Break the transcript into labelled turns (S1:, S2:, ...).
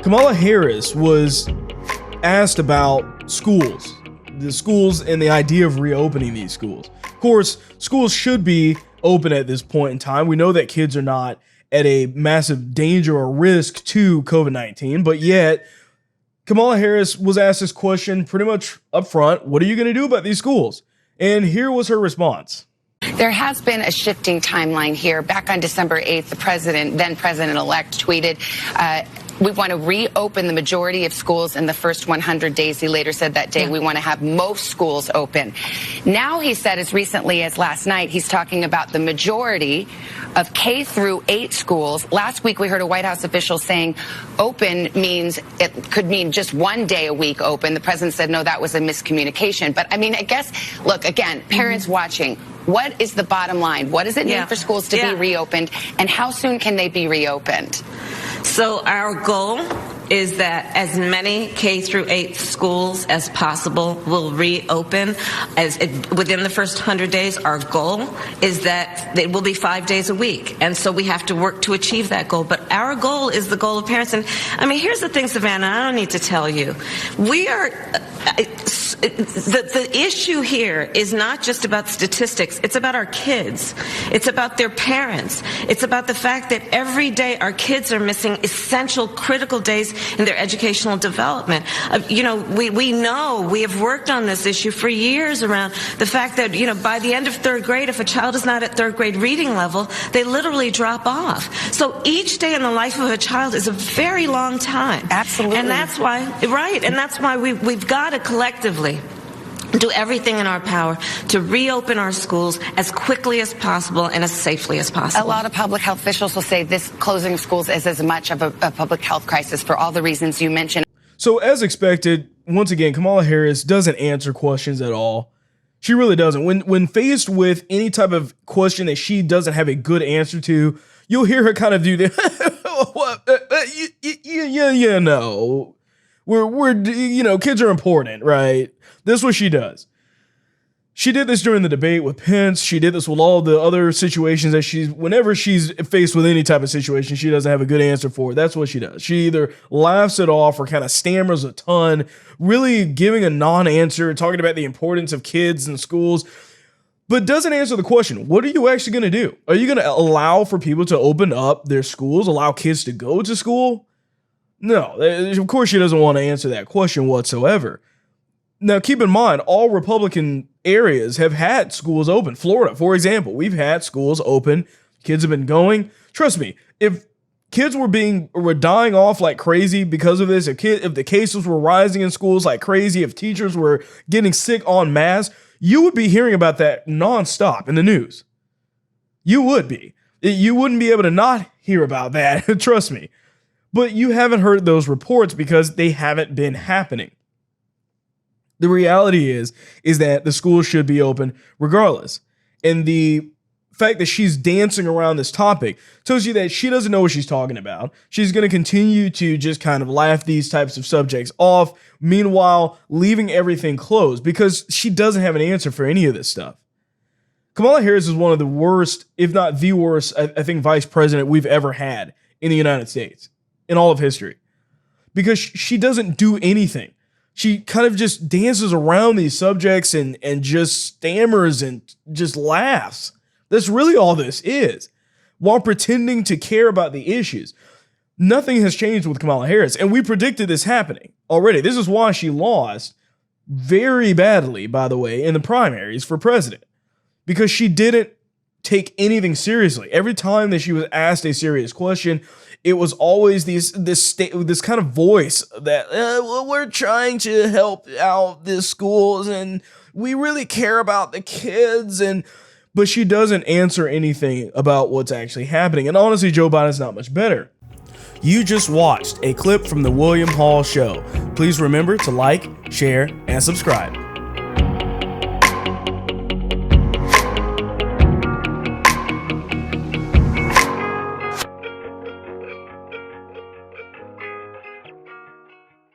S1: Kamala Harris was asked about schools, the schools and the idea of reopening these schools. Of course, schools should be open at this point in time. We know that kids are not at a massive danger or risk to COVID-19, but yet Kamala Harris was asked this question pretty much up front. What are you going to do about these schools? And here was her response.
S2: There has been a shifting timeline here. Back on December 8th, the then president-elect tweeted, we want to reopen the majority of schools in the first 100 days. He later said that day we want to have most schools open. Now he said as recently as last night, he's talking about the majority of K through 8 schools. Last week we heard a White House official saying open means it could mean just one day a week open. The president said no, that was a miscommunication. But I mean, I guess, look, again, parents watching, what is the bottom line? What does it mean for schools to be reopened, and how soon can they be reopened?
S3: So our goal is that as many K through 8 schools as possible will reopen within the first 100 days. Our goal is that it will be 5 days a week, and so we have to work to achieve that goal. But our goal is the goal of parents. And I mean, here's the thing, Savannah, I don't need to tell you. We are the issue here is not just about statistics. It's about our kids. It's about their parents. It's about the fact that every day our kids are missing essential, critical days in their educational development. We know, we have worked on this issue for years around the fact that, by the end of 3rd grade, if a child is not at 3rd grade reading level, they literally drop off. So each day in the life of a child is a very long time.
S2: Absolutely.
S3: And that's why, and that's why we've got to collectively do everything in our power to reopen our schools as quickly as possible and as safely as possible.
S2: A lot of public health officials will say this closing of schools is as much of a public health crisis for all the reasons you mentioned.
S1: So as expected, once again, Kamala Harris doesn't answer questions at all. She really doesn't. When faced with any type of question that she doesn't have a good answer to, you'll hear her kind of do the, no. We're kids are important, right? This is what she does. She did this during the debate with Pence. She did this with all the other situations that whenever she's faced with any type of situation, she doesn't have a good answer for it. That's what she does. She either laughs it off or kind of stammers a ton, really giving a non-answer, talking about the importance of kids and schools, but doesn't answer the question. What are you actually going to do? Are you going to allow for people to open up their schools, allow kids to go to school? No, of course she doesn't want to answer that question whatsoever. Now, keep in mind, all Republican areas have had schools open. Florida, for example, we've had schools open. Kids have been going. Trust me, if kids were dying off like crazy because of this, if the cases were rising in schools like crazy, if teachers were getting sick en masse, you would be hearing about that nonstop in the news. You would be. You wouldn't be able to not hear about that. Trust me. But you haven't heard those reports because they haven't been happening. The reality is that the schools should be open regardless. And the fact that she's dancing around this topic tells you that she doesn't know what she's talking about. She's going to continue to just kind of laugh these types of subjects off, meanwhile leaving everything closed because she doesn't have an answer for any of this stuff. Kamala Harris is one of the worst, if not the worst, I think, vice president we've ever had in the United States in all of history, because she doesn't do anything. She kind of just dances around these subjects and just stammers and just laughs. That's really all this is, while pretending to care about the issues. Nothing has changed with Kamala Harris, and we predicted this happening already. This is why she lost very badly, by the way, in the primaries for president, because she didn't take anything seriously. Every time that she was asked a serious question, it was always this kind of voice that we're trying to help out the schools and we really care about the kids, but she doesn't answer anything about what's actually happening. And honestly, Joe Biden's not much better. You just watched a clip from the William Hall Show. Please remember to like, share, and subscribe.